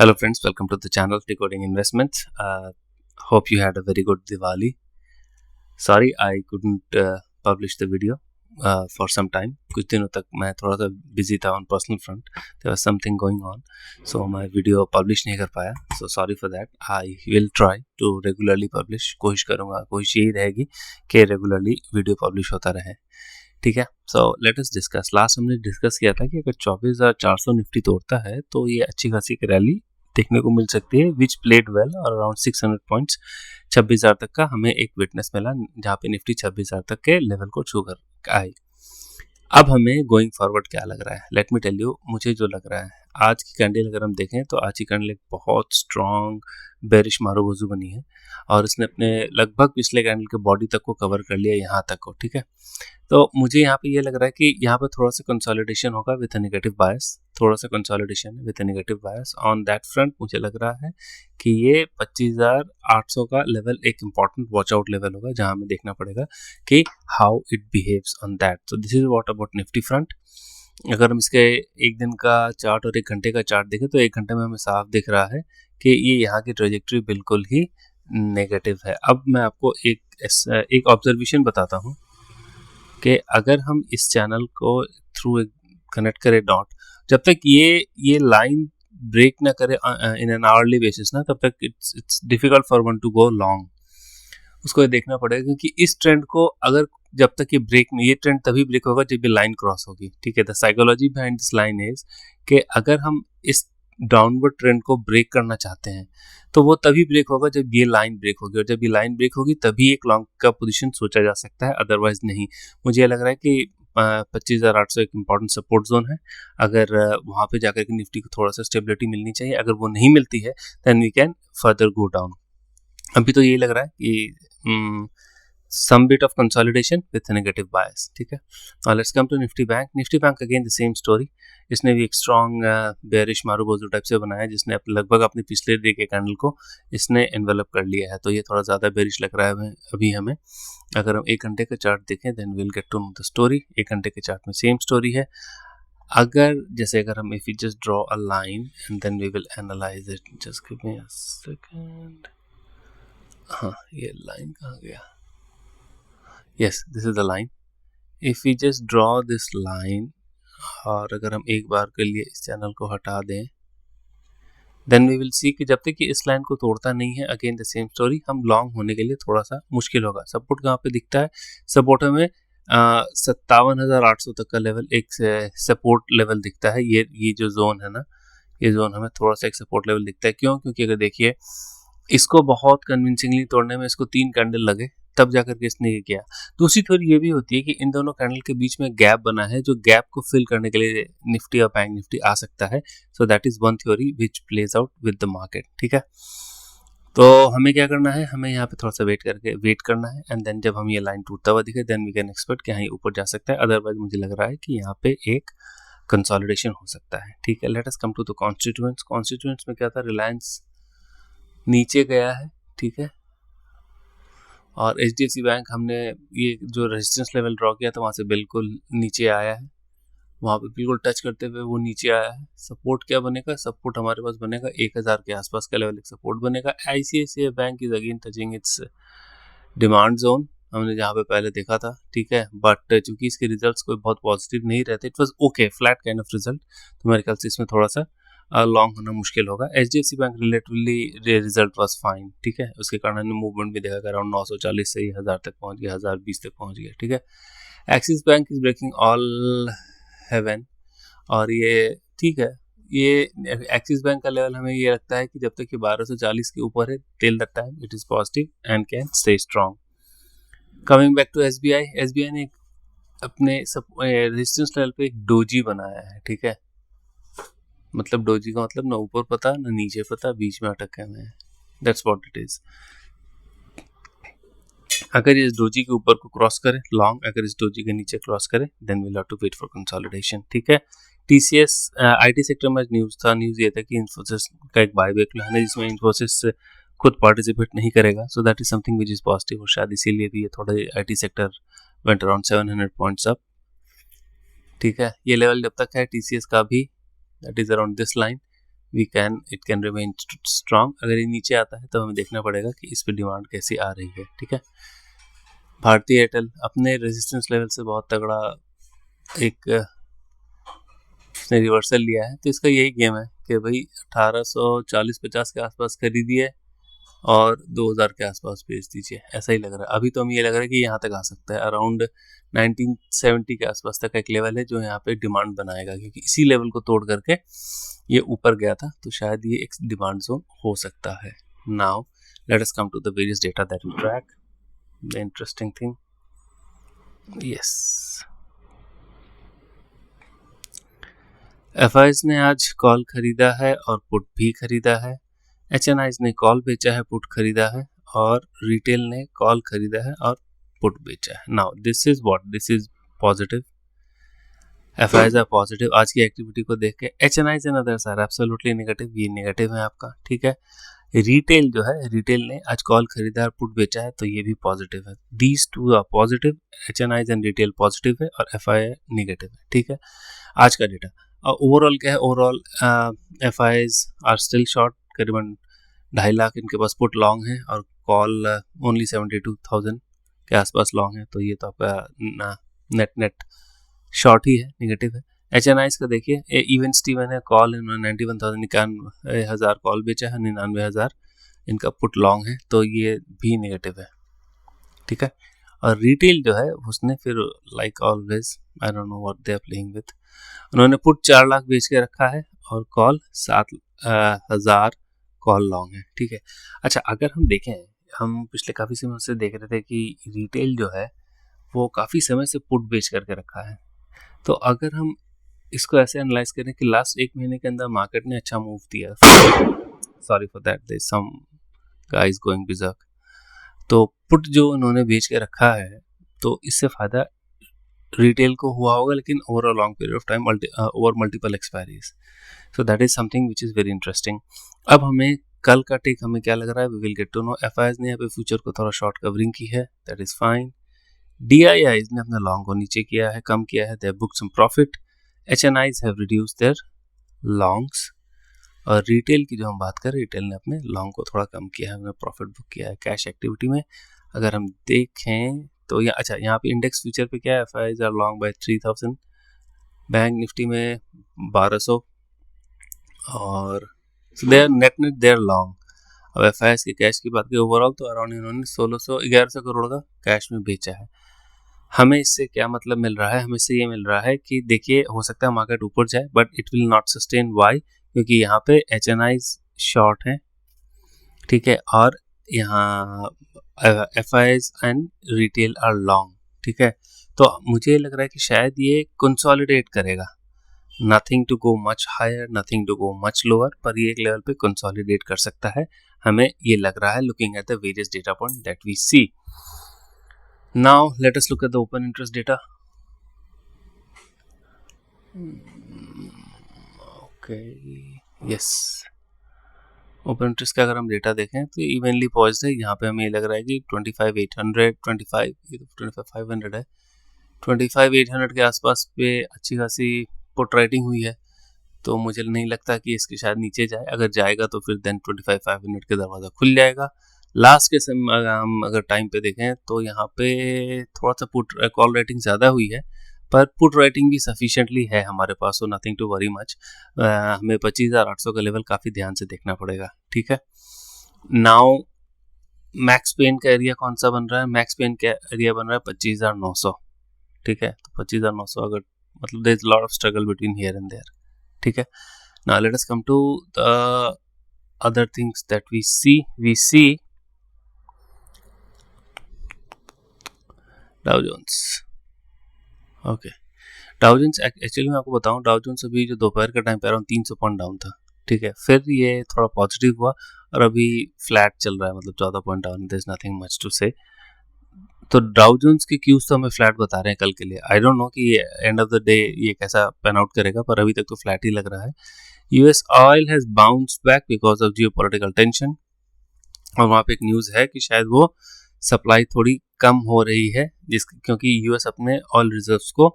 Hello friends, welcome to the channel Decoding Investments. Hope you had a very good Diwali. Sorry I couldn't publish the video for some time. कुछ दिनों तक मैं थोड़ा सा busy था on personal front. There was something going on, so मैं video publish नहीं कर पाया. So sorry for that. I will try to regularly publish. कोशिश करूँगा, कोशिश यही रहेगी कि regularly video publish होता रहे. ठीक है. So let us discuss. Last हमने डिस्कस किया था कि अगर 24,400 निफ्टी तोड़ता है तो ये अच्छी खासी रैली देखने को मिल सकती है, विच प्लेड वेल और अराउंड 600 पॉइंट्स 26,000 तक का हमें एक विटनेस मिला, जहाँ पे निफ्टी 26,000 तक के लेवल को छू कर आई. अब हमें गोइंग फॉरवर्ड क्या लग रहा है, लेट मी टेल यू. मुझे जो लग रहा है, आज की कैंडल अगर हम देखें तो आज की कैंडल एक बहुत स्ट्रॉन्ग बेरिश मारूबोजू बनी है और इसने अपने लगभग पिछले कैंडल के बॉडी तक को कवर कर लिया, यहाँ तक को. ठीक है. तो मुझे यहाँ पे ये लग रहा है कि यहाँ पे थोड़ा सा कंसोलिडेशन होगा विथ अ नेगेटिव बायस. थोड़ा सा consolidation with a negative bias on that front. मुझे लग रहा है कि ये 25,800 का लेवल एक इम्पॉर्टेंट वॉच आउट लेवल होगा, जहाँ हमें देखना पड़ेगा कि how it behaves on that. So this is what about Nifty front. अगर हम इसके एक दिन का चार्ट और एक घंटे का चार्ट देखें तो एक घंटे में हमें साफ दिख रहा है कि ये यहाँ की ट्रेजेक्ट्री बिल्कुल ही नेगेटिव है. अब मैं आपको एक ऑब्जर्वेशन बताता हूँ कि अगर हम इस चैनल को थ्रू कनेक्ट करें डॉट, जब तक ये लाइन ब्रेक ना करे इन एन आवरली बेसिस ना, तब तक it's difficult for one to go long. उसको ये देखना पड़ेगा क्योंकि इस ट्रेंड को अगर जब तक ये ट्रेंड तभी ब्रेक होगा जब ये लाइन क्रॉस होगी. ठीक है. The psychology behind this line is कि अगर हम इस डाउनवर्ड ट्रेंड को ब्रेक करना चाहते हैं तो वो तभी ब्रेक होगा जब ये लाइन ब्रेक होगी, और जब ये लाइन ब्रेक होगी तभी एक लॉन्ग का पोजीशन सोचा जा सकता है, अदरवाइज नहीं. मुझे लग रहा है कि 25,800 एक इम्पॉर्टेंट सपोर्ट जोन है. अगर वहाँ पे जाकर के निफ्टी को थोड़ा सा स्टेबिलिटी मिलनी चाहिए. अगर वो नहीं मिलती है then we can further go down. अभी तो ये लग रहा है कि some bit of consolidation with a negative bias. ठीक है. Now let's come to Nifty Bank. Nifty Bank again the same story. इसने भी एक strong bearish मारूबोजू टाइप से बनाया, जिसने लगभग अपने पिछले डे के कैंडल को इसने एनवेलप कर लिया है. तो ये थोड़ा ज़्यादा bearish लग रहा है अभी हमें. अगर हम एक घंटे का चार्ट देखें then we'll get to know the story. एक घंटे के चार्ट में सेम स्टोरी है. अगर हम if we just draw a line and then we will analyze it. Just give me a second. हाँ, ये लाइन कहाँ गया? Yes, this is the line. If we just draw this line, और अगर हम एक बार के लिए इस चैनल को हटा दें, then we will see कि जब तक कि इस लाइन को तोड़ता नहीं है, अगेन द सेम स्टोरी, हम लॉन्ग होने के लिए थोड़ा सा मुश्किल होगा. सपोर्ट कहाँ पे दिखता है? सपोर्ट हमें 57,800 तक का लेवल एक सपोर्ट लेवल दिखता है. ये जो जोन है ना, ये जोन हमें थोड़ा सा एक सपोर्ट लेवल दिखता है. क्यों? क्योंकि अगर देखिए, इसको बहुत कन्विंसिंगली तोड़ने में इसको 3 कैंडल लगे, तब जाकर के इसने ये किया. दूसरी थ्योरी ये भी होती है कि इन दोनों कैंडल के बीच में गैप बना है, जो गैप को फिल करने के लिए निफ्टी और बैंक निफ्टी आ सकता है. So that is one theory which plays out with the market. ठीक है. तो हमें क्या करना है, हमें यहाँ पे थोड़ा सा वेट करना है, एंड देन जब हम ये लाइन टूटता हुआ दिखे देन वी कैन एक्सपेक्ट कि यहाँ ऊपर जा सकता है. अदरवाइज मुझे लग रहा है कि यहाँ पे एक कंसोलिडेशन हो सकता है. ठीक है. Let us come to the constituents में क्या था, रिलायंस नीचे गया है. ठीक है. और HDFC बैंक हमने ये जो रेजिस्टेंस लेवल ड्रॉ किया था वहाँ से बिल्कुल नीचे आया है, वहाँ पे बिल्कुल टच करते हुए वो नीचे आया है. सपोर्ट क्या बनेगा? सपोर्ट हमारे पास बनेगा 1,000 के आसपास का लेवल एक सपोर्ट बनेगा. ICICI bank is again touching it's demand zone, हमने जहाँ पे पहले देखा था. ठीक है. बट चूंकि इसके रिजल्ट्स कोई बहुत पॉजिटिव नहीं रहते, it was okay flat kind of result, तो मेरे ख्याल से इसमें थोड़ा सा लॉन्ग होना मुश्किल होगा. HDFC bank relatively result was fine. ठीक है. उसके कारण मूवमेंट भी देखा गया, अराउंड 940 से 1000 तक पहुंच गया, 1020 तक पहुंच गया. ठीक है. Axis Bank is breaking all heaven, और ये ठीक है. ये एक्सिस बैंक का लेवल हमें ये लगता है कि जब तक ये 1240 के ऊपर है, till that time it is positive and can stay strong. Coming back to SBI ने अपने रेजिस्टेंस लेवल पे एक डोजी बनाया है. ठीक है. मतलब डोजी का मतलब ना ऊपर पता ना नीचे पता, बीच में अटके हुए हैं. That's what it is. अगर इस डोजी के ऊपर को क्रॉस करे लॉन्ग, अगर इस डोजी के नीचे क्रॉस करे then will have to wait for consolidation. ठीक है. TCS IT सेक्टर में न्यूज़ ये था कि इन्फोसिस का एक बायबैक प्लान है, जिसमें इन्फोसिस खुद पार्टिसिपेट नहीं करेगा. So that is something which is positive, और शायद इसीलिए भी ये थोड़ा IT sector went around 700 points up. ठीक है. ये लेवल जब तक है TCS का भी, that is around this line, it can remain strong. अगर ये नीचे आता है तो हमें देखना पड़ेगा कि इस पर डिमांड कैसी आ रही है। ठीक है, भारती एयरटेल अपने रेजिस्टेंस लेवल से बहुत तगड़ा एक उसने रिवर्सल लिया है, तो इसका यही गेम है कि भाई 1840-50 के आसपास खरीदिए और 2000 के आसपास बेच दीजिए, ऐसा ही लग रहा है। अभी तो हमें ये लग रहा है कि यहाँ तक आ सकता है, अराउंड 1970 के आसपास तक एक लेवल है जो यहाँ पे डिमांड बनाएगा, क्योंकि इसी लेवल को तोड़ करके ये ऊपर गया था, तो शायद ये एक डिमांड जोन हो सकता है। Now let us come to the various data that we track. The interesting thing, yes, FIIs ने आज कॉल खरीदा है और पुट भी खरीदा है। एचएनआईज ने कॉल बेचा है, पुट खरीदा है, और रिटेल ने कॉल खरीदा है और पुट बेचा है। Now this is what, this is positive, FIs are positive. आज की एक्टिविटी को देख के HNIs and others are absolutely negative, ये नेगेटिव है आपका। ठीक है, रिटेल जो है, रिटेल ने आज कॉल खरीदा और पुट बेचा है, तो ये भी पॉजिटिव है। These two are positive, HNIs and retail positive है और एफआई नेगेटिव है। ठीक है, आज का डेटा ओवरऑल क्या है, overall FIIs are still short, करीबन 2.5 लाख इनके पास पुट लॉन्ग है और कॉल ओनली 72,000 के आसपास लॉन्ग है, तो ये तो आपका नेट शॉर्ट ही है, नेगेटिव है। एचएनआईज का देखिए, इवन स्टीवन है, कॉल इन्होंने 91,000 91,000 कॉल बेचा है, 99,000 इनका पुट लॉन्ग है, तो ये भी नेगेटिव है। ठीक है, और रिटेल जो है उसने फिर like always, I don't know what they are playing with, उन्होंने पुट 4 लाख बेच के रखा है और कॉल 7,000 कॉल लॉन्ग है। ठीक है, अच्छा, अगर हम देखें, हम पिछले काफ़ी समय से देख रहे थे कि रिटेल जो है वो काफ़ी समय से पुट बेच करके रखा है, तो अगर हम इसको ऐसे एनालाइज करें कि लास्ट 1 महीने के अंदर मार्केट ने अच्छा मूव दिया, sorry for that, there is some guys going berserk, तो पुट जो उन्होंने बेच के रखा है, तो इससे फ़ायदा रिटेल को हुआ होगा, लेकिन over a long period of time, over multiple expiries, so that is something which is very interesting. अब हमें कल का टेक हमें क्या लग रहा है, we will get to know. FIIs ने यहाँ पे फ्यूचर को थोड़ा शॉर्ट कवरिंग की है, दैट इज फाइन। डीआईआईज ने अपना लॉन्ग को नीचे किया है, कम किया है, they book some profit. HNIs have reduce their longs, और रिटेल की जो हम बात करें, रिटेल ने अपने लॉन्ग को थोड़ा कम किया है, हमने प्रॉफिट बुक किया है। कैश एक्टिविटी में अगर हम देखें तो अच्छा, यहाँ पे इंडेक्स फ्यूचर पे क्या है, FIIs are long by 3000, bank Nifty में 1200, और they are net they are long. अब एफआईज के कैश की बात करें ओवरऑल, तो अराउंड इन्होंने 1100 करोड़ का कैश में बेचा है। हमें इससे क्या मतलब मिल रहा है, हमें इससे ये मिल रहा है कि देखिए, हो सकता है मार्केट ऊपर जाए, but it will not sustain. Why? क्योंकि यहाँ पे एचएनआईज शॉर्ट है, ठीक है, और यहाँ FIIs and retail are long. ठीक है, तो मुझे लग रहा है कि शायद ये कंसोलिडेट करेगा, nothing to go much higher, nothing to go much lower, पर ये एक लेवल पे कंसोलिडेट कर सकता है, हमें ये लग रहा है, looking at the various data point that we see. Now let us look at the open interest data. Okay, yes, open interest का अगर हम डेटा देखें तो इवनली पॉइज्ड है। यहाँ पे हमें लग रहा है कि 25,800, 25, ये तो 25,500 है, 25,800 के आसपास पे अच्छी खासी पुट राइटिंग हुई है, तो मुझे नहीं लगता कि इसके शायद नीचे जाए। अगर जाएगा तो फिर देन 25,500 के दरवाज़ा खुल जाएगा। लास्ट के समय हम अगर टाइम पे देखें तो यहाँ पे थोड़ा सा पुट कॉल राइटिंग ज़्यादा हुई है, पर पुट राइटिंग भी सफिशिएंटली है हमारे पास, so nothing to worry much. हमें 25,800 का लेवल काफ़ी ध्यान से देखना पड़ेगा। ठीक है, नाउ मैक्स पेन का एरिया कौन सा बन रहा है, मैक्स पेन का एरिया बन रहा है 25,900। ठीक है, तो 25,900 अगर मतलब there is lot of struggle between here and there. ठीक है, now let us come to the other things that we see Dow Jones. Okay, Dow Jones actually मैं आपको बताऊं, डाउ जोन्स अभी जो दोपहर का टाइम पे अराउंड 300 पॉइंट डाउन था। ठीक है, फिर ये थोड़ा पॉजिटिव हुआ और अभी फ्लैट चल रहा है, मतलब 14 point down, there is nothing much to say. तो डाउ जोन्स के क्यूज तो हमें फ्लैट बता रहे हैं कल के लिए। आई डोंट नो कि एंड ऑफ द डे ये कैसा पैन आउट करेगा, पर अभी तक तो फ्लैट ही लग रहा है। US oil has bounced back because of geopolitical tension, और वहाँ पे एक न्यूज़ है कि शायद वो सप्लाई थोड़ी कम हो रही है, क्योंकि यूएस अपने ऑयल रिजर्व्स को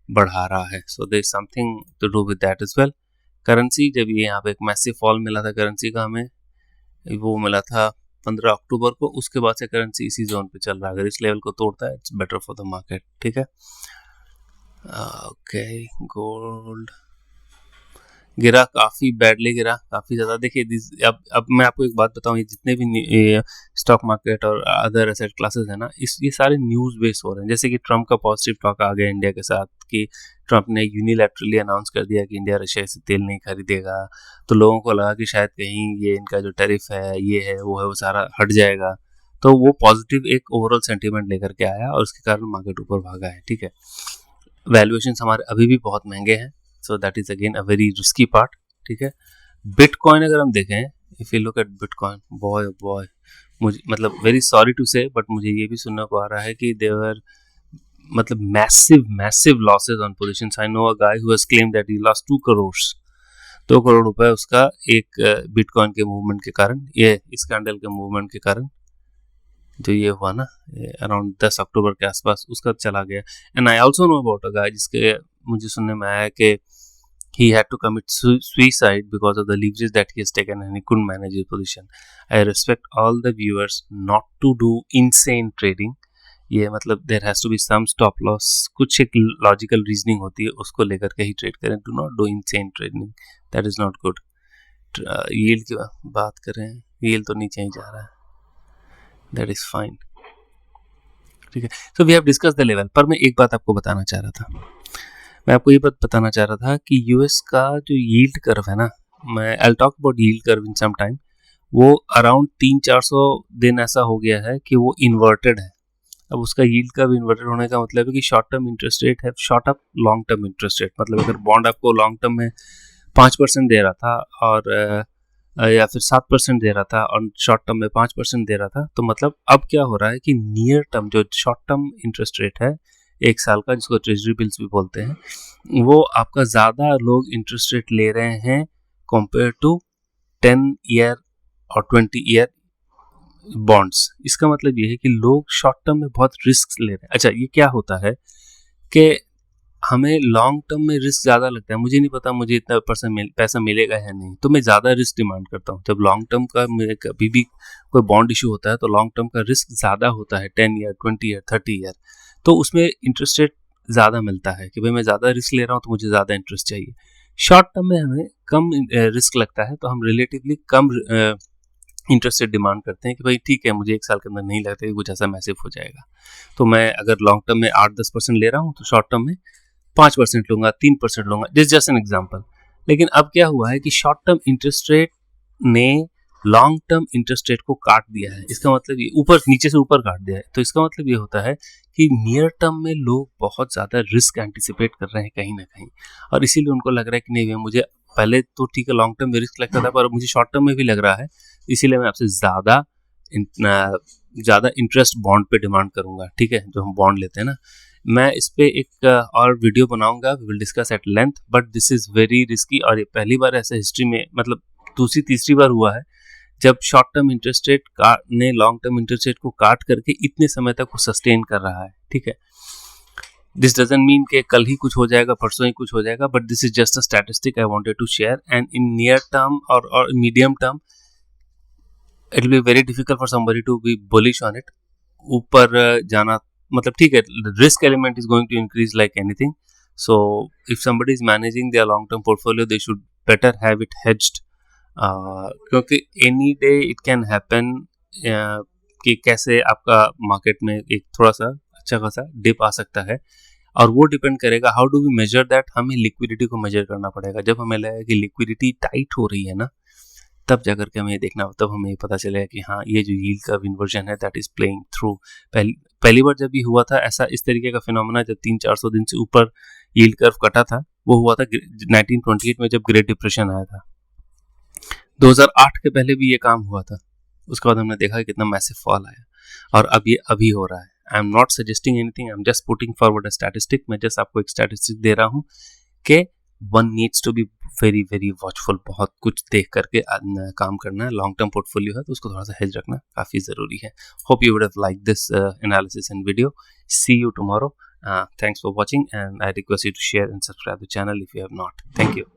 बढ़ा रहा है, so there is something to do with that as well. Currency जब ये यहाँ पे एक मैसिव फॉल मिला था करेंसी का, हमें वो मिला था 15 अक्टूबर को, उसके बाद से करेंसी इसी जोन पे चल रहा है। अगर इस लेवल को तोड़ता है it's better for the market, ठीक है। ओके, गोल्ड गिरा, काफ़ी बैडली गिरा, काफ़ी ज़्यादा। देखिए अब मैं आपको एक बात बताऊँ, ये जितने भी स्टॉक मार्केट और अदर एसेट क्लासेस है ना, ये सारे न्यूज़ बेस्ड हो रहे हैं। जैसे कि ट्रम्प का पॉजिटिव टॉक आ गया इंडिया के साथ कि ट्रम्प ने यूनिलैटरली अनाउंस कर दिया कि इंडिया रशिया से तेल नहीं खरीदेगा, तो लोगों को लगा कि शायद कहीं ये इनका जो टैरिफ है ये है वो सारा हट जाएगा, तो वो पॉजिटिव एक ओवरऑल सेंटीमेंट लेकर के आया और उसके कारण मार्केट ऊपर भागा है, ठीक है। वैल्यूएशंस हमारे अभी भी बहुत महंगे हैं, so that is again a very risky part, ठीक है। बिटकॉइन अगर हम देखें, if you look at bitcoin, boy मुझे मतलब वेरी सॉरी टू से, बट मुझे ये भी सुनने को आ रहा है कि देवर मतलब massive losses on positions. I know a guy who has claimed that he lost 2 crore रुपए उसका एक बिटकॉइन के मूवमेंट के कारण, ये इस कैंडल के मूवमेंट के कारण जो ये हुआ ना अराउंड 10 अक्टूबर के आसपास, उसका चला गया। And I also know about a guy जिसके मुझे सुनने में आया कि he had to commit suicide because of the leverage that he has taken and he couldn't manage his position. I respect all the viewers not to do insane trading. ये मतलब there has to be some stop loss, कुछ एक logical reasoning होती है, उसको लेकर के ही trade करें. Do not do insane trading, that is not good. yield की बात करें, yield तो नीचे ही जा रहा है, that is fine, ठीक है। So we have discussed the level, पर मैं एक बात आपको बताना चाह रहा था, मैं आपको ये बात बताना चाह रहा था कि यूएस का जो यील्ड कर्व है ना, मैं I talk about yield curve in some time, वो अराउंड 300-400 दिन ऐसा हो गया है कि वो इन्वर्टेड है। अब उसका यील्ड कर्व इन्वर्टेड होने का मतलब है कि शॉर्ट टर्म इंटरेस्ट रेट है short up long term interest rate, मतलब अगर बॉन्ड आपको लॉन्ग टर्म में 5% दे रहा था और या फिर 7% दे रहा था और शॉर्ट टर्म में 5% दे रहा था, तो मतलब अब क्या हो रहा है कि नियर टर्म जो शॉर्ट टर्म इंटरेस्ट रेट है 1 साल का, जिसको ट्रेजरी बिल्स भी बोलते हैं, वो आपका ज़्यादा लोग इंटरेस्ट रेट ले रहे हैं कंपेयर टू 10 ईयर और 20 ईयर बॉन्ड्स। इसका मतलब ये है कि लोग शॉर्ट टर्म में बहुत रिस्क ले रहे हैं। अच्छा, ये क्या होता है कि हमें लॉन्ग टर्म में रिस्क ज़्यादा लगता है, मुझे नहीं पता मुझे इतना पैसा मिलेगा या नहीं, तो मैं ज़्यादा रिस्क डिमांड करता हूँ। जब लॉन्ग टर्म का कभी भी कोई बॉन्ड इशू होता है तो लॉन्ग टर्म का रिस्क ज़्यादा होता है, 10 ईयर 20 ईयर 30 ईयर, तो उसमें इंटरेस्ट रेट ज़्यादा मिलता है कि भाई मैं ज़्यादा रिस्क ले रहा हूँ तो मुझे ज़्यादा इंटरेस्ट चाहिए। शॉर्ट टर्म में हमें कम रिस्क लगता है तो हम रिलेटिवली कम इंटरेस्ट रेट डिमांड करते हैं कि भाई ठीक है, मुझे 1 साल के अंदर नहीं लगता कि कुछ ऐसा मैसिव हो जाएगा, तो मैं अगर लॉन्ग टर्म में 8-10% ले रहा हूँ तो शॉर्ट टर्म में 5% लूंगा, 3% लूंगा, दिस जस्ट एन एग्जाम्पल। लेकिन अब क्या हुआ है कि शॉर्ट टर्म इंटरेस्ट रेट ने लॉन्ग टर्म इंटरेस्ट रेट को काट दिया है। इसका मतलब ये ऊपर नीचे से ऊपर काट दिया है, तो इसका मतलब ये होता है कि नियर टर्म में लोग बहुत ज़्यादा रिस्क एंटिसिपेट कर रहे हैं कहीं ना कहीं, और इसीलिए उनको लग रहा है कि नहीं, मुझे पहले तो ठीक है लॉन्ग टर्म में रिस्क लगता था पर मुझे शॉर्ट टर्म में भी लग रहा है, इसीलिए मैं आपसे ज़्यादा इंटरेस्ट बॉन्ड पे डिमांड करूंगा, ठीक है, जो हम बॉन्ड लेते हैं ना। मैं इस पे एक और वीडियो बनाऊंगा, we will discuss at length, but this is very risky, और ये पहली बार ऐसा हिस्ट्री में, मतलब दूसरी तीसरी बार हुआ है जब शॉर्ट टर्म इंटरेस्ट रेट ने लॉन्ग टर्म इंटरेस्ट रेट को काट करके इतने समय तक वो सस्टेन कर रहा है, ठीक है। दिस डजंट मीन कि कल ही कुछ हो जाएगा, परसों ही कुछ हो जाएगा, but this is just a statistic I wanted to share, and in near term और medium term it will be very difficult for somebody to be bullish on it. ऊपर जाना मतलब ठीक है, risk element is going to increase like anything, so if somebody is managing their long term portfolio they should better have it hedged, क्योंकि any day it can happen कि कैसे आपका market में एक थोड़ा सा अच्छा खासा डिप आ सकता है, और वो डिपेंड करेगा how do we measure that. हमें लिक्विडिटी को मेजर करना पड़ेगा। जब हमें लगेगा कि लिक्विडिटी टाइट हो रही है ना, तब जाकर के हमें ये देखना, तब हमें ये पता चलेगा कि हाँ, ये जो यील्ड कर्व इन्वर्जन है दैट इज प्लेइंग थ्रू। पहली बार जब ये हुआ था ऐसा इस तरीके का फिनोमेना, जब 300-400 दिन से ऊपर यील्ड कर्व कटा था, वो हुआ था 1928 में जब ग्रेट डिप्रेशन आया था। 2008 के पहले भी ये काम हुआ था, उसके बाद हमने देखा कि कितना मैसिव फॉल आया, और अब ये अभी हो रहा है। I am not suggesting anything, I am just putting forward a statistic. मैं जस्ट आपको एक स्टैटिस्टिक दे रहा हूँ कि one needs to be very very watchful, बहुत कुछ देख करके काम करना है। लॉन्ग टर्म पोर्टफोलियो है तो उसको थोड़ा सा हेज रखना काफ़ी ज़रूरी है। Hope you would have like this analysis and video. See you tomorrow. Thanks for watching, and I request you to share and subscribe the channel if you have not. Thank you.